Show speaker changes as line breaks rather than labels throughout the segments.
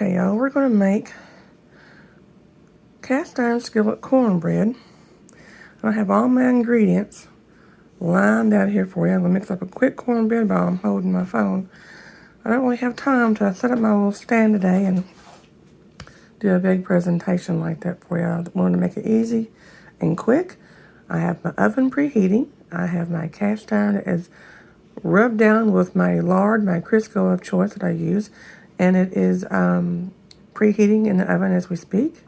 Okay, y'all, we're going to make cast iron skillet cornbread. I have all my ingredients lined out here for you. I'm going to mix up a quick cornbread while I'm holding my phone. I don't really have time to set up my little stand today and do a big presentation like that for you. I wanted to make it easy and quick. I have my oven preheating. I have my cast iron that is rubbed down with my lard, my Crisco of choice that I use, and it is preheating in the oven as we speak.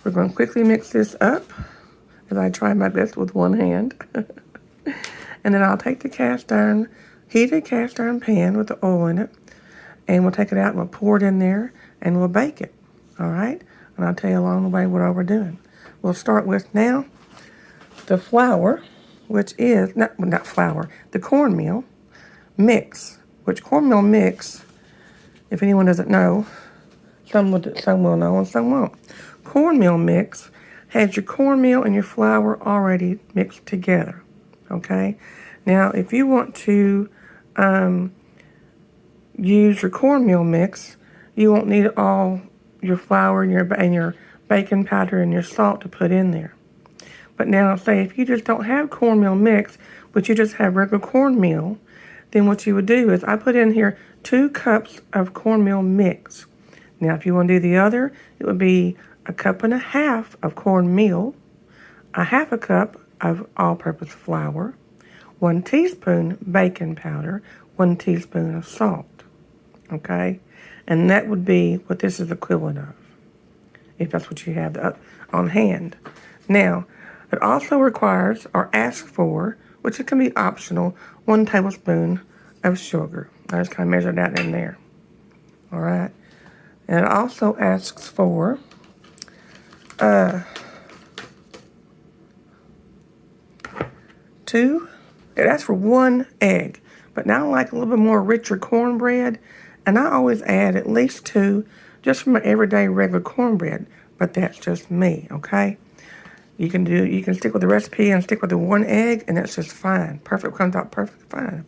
We're going to quickly mix this up as I try my best with one hand. And then I'll take the heated cast iron pan with the oil in it, and we'll take it out and we'll pour it in there and we'll bake it. All right? And I'll tell you along the way what all we're doing. We'll start with now the flour, which is, not flour, the cornmeal mix, which cornmeal mix, if anyone doesn't know, some will know and some won't. Cornmeal mix has your cornmeal and your flour already mixed together, okay? Now, if you want to use your cornmeal mix, you won't need all your flour and your baking powder and your salt to put in there. But now, say if you just don't have cornmeal mix, but you just have regular cornmeal, then what you would do is I put in here 2 cups of cornmeal mix. Now, if you want to do the other, it would be 1.5 cups of cornmeal, 1/2 cup of all-purpose flour, 1 teaspoon baking powder, 1 teaspoon of salt, okay? And that would be what this is equivalent of, if that's what you have on hand. Now, it also requires or asks for, which it can be optional, 1 tablespoon of sugar. I just kind of measured that in there. All right. And it also asks for it asks for 1 egg. But now I like a little bit more richer cornbread, and I always add at least 2 just for my everyday regular cornbread. But that's just me, okay? You can stick with the recipe and stick with the 1 egg, and that's just fine. Perfect, comes out perfect fine.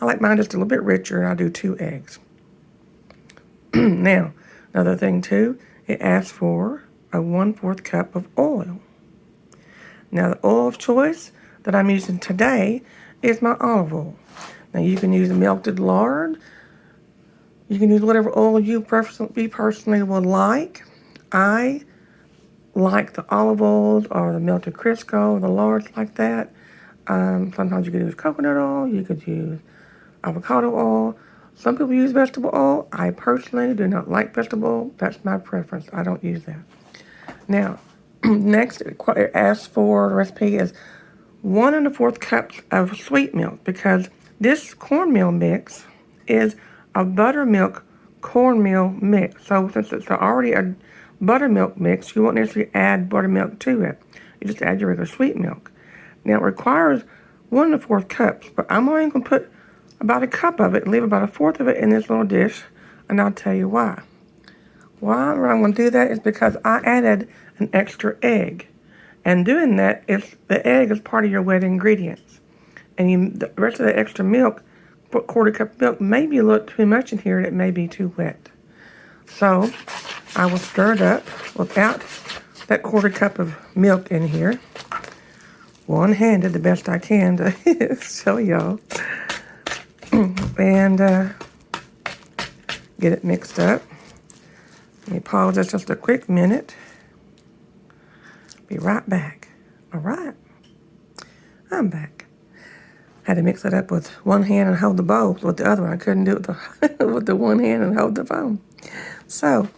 I like mine just a little bit richer, and I'll do 2 eggs. Now, another thing too, it asks for a 1/4 cup of oil. Now, the oil of choice that I'm using today is my olive oil. Now, you can use melted lard. You can use whatever oil you personally would like. I like the olive oils or the melted Crisco, the lards like that. Sometimes you could use coconut oil. You could use avocado oil. Some people use vegetable oil. I personally do not like vegetable oil. That's my preference. I don't use that. Now, next it asks for, the recipe is 1 1/4 cups of sweet milk, because this cornmeal mix is a buttermilk cornmeal mix. So since it's already a buttermilk mix, you won't necessarily add buttermilk to it. You just add your regular sweet milk. Now, it requires 1 1/4 cups, but I'm only going to put about 1 cup of it and leave about 1/4 of it in this little dish, and I'll tell you why. Why I'm going to do that is because I added an extra egg. And doing that, the egg is part of your wet ingredients. And the rest of the extra milk, 1/4 cup of milk, may be a little too much in here, and it may be too wet. So I will stir it up without that 1/4 cup of milk in here. One-handed, the best I can to show y'all. And get it mixed up. Let me pause this just a quick minute. Be right back. All right. I'm back. Had to mix it up with one hand and hold the bowl with the other one. I couldn't do it with the one hand and hold the phone. So,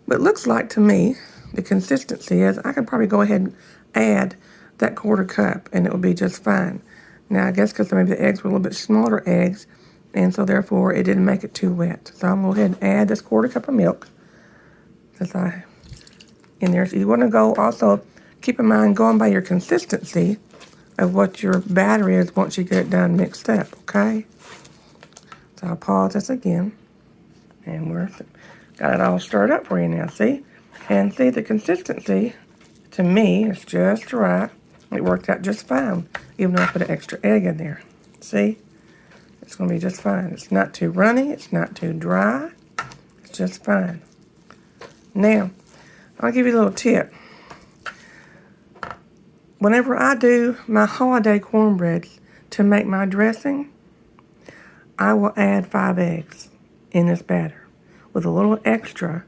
what it looks like to me, the consistency is I could probably go ahead and add that 1/4 cup, and it will be just fine. Now, I guess because maybe the eggs were a little bit smaller eggs, and so therefore it didn't make it too wet. So I'm going to go ahead and add this 1/4 cup of milk in there. So you want to go also, keep in mind, going by your consistency of what your batter is once you get it done mixed up, okay? So I'll pause this again, and we're got it all stirred up for you now, see? And see, the consistency, to me, is just right. It worked out just fine, even though I put an extra egg in there. See? It's going to be just fine. It's not too runny. It's not too dry. It's just fine. Now, I'll give you a little tip. Whenever I do my holiday cornbreads to make my dressing, I will add 5 eggs in this batter with a little extra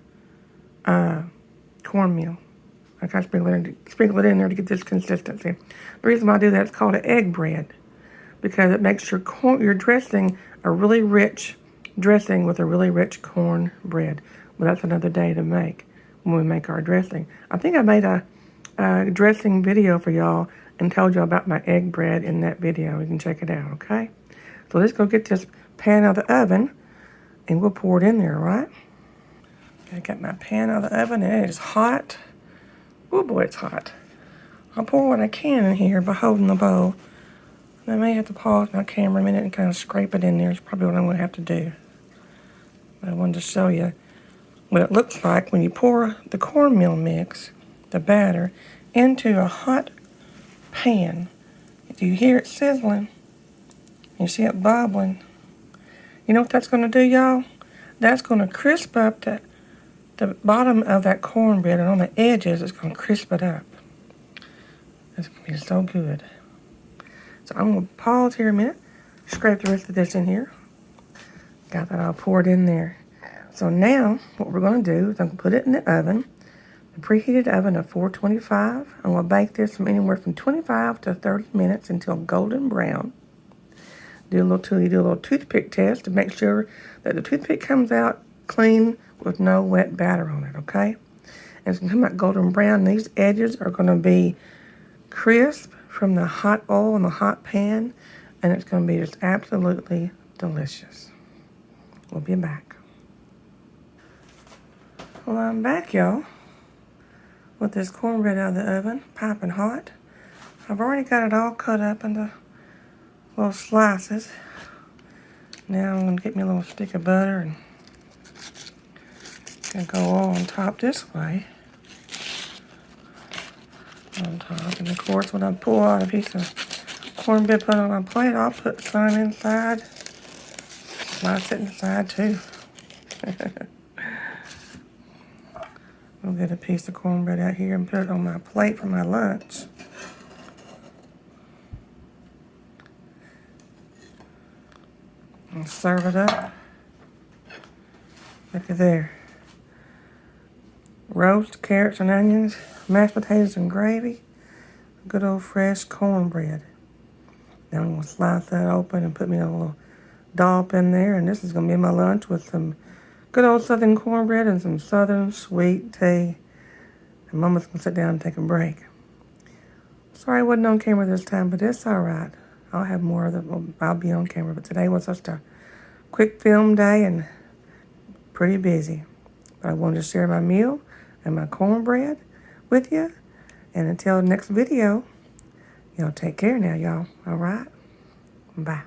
cornmeal. I kind of sprinkle it in there to get this consistency. The reason why I do that is called an egg bread because it makes your dressing a really rich dressing with a really rich cornbread. Well, that's another day to make when we make our dressing. I think I made a dressing video for y'all and told you about my egg bread in that video. You can check it out, okay? So let's go get this pan out of the oven and we'll pour it in there, all right? Okay, I got my pan out of the oven and it is hot. Oh boy, it's hot. I'll pour what I can in here by holding the bowl. I may have to pause my camera a minute and kind of scrape it in there. It's probably what I'm going to have to do. But I wanted to show you what it looks like when you pour the cornmeal mix, the batter, into a hot pan. If you hear it sizzling, you see it bubbling, you know what that's going to do, y'all? That's going to crisp up the bottom of that cornbread, and on the edges, it's going to crisp it up. It's going to be so good. So I'm going to pause here a minute, scrape the rest of this in here. Got that all poured in there. So now, what we're going to do is I'm going to put it in the oven, the preheated oven of 425. I'm going to bake this from anywhere from 25 to 30 minutes until golden brown. You do a little toothpick test to make sure that the toothpick comes out clean with no wet batter on it, okay? And it's going to come out golden brown. These edges are going to be crisp from the hot oil in the hot pan, and it's going to be just absolutely delicious. We'll be back. Well, I'm back, y'all, with this cornbread out of the oven, piping hot. I've already got it all cut up into little slices. Now I'm going to get me a little stick of butter and gonna go on top this way. On top, and of course when I pull out a piece of cornbread put on my plate, I'll put some inside. Slice it inside too. I'll get a piece of cornbread out here and put it on my plate for my lunch. And serve it up. Look at there. Roast carrots and onions, mashed potatoes and gravy, good old fresh cornbread. Now I'm going to slice that open and put me a little dollop in there, and this is going to be my lunch with some good old southern cornbread and some southern sweet tea. And Mama's going to sit down and take a break. Sorry I wasn't on camera this time, but it's all right. I'll have more of that. I'll be on camera, but today was just a quick film day and pretty busy. But I wanted to share my meal and my cornbread with you. And until the next video, y'all take care now, y'all. All right? Bye.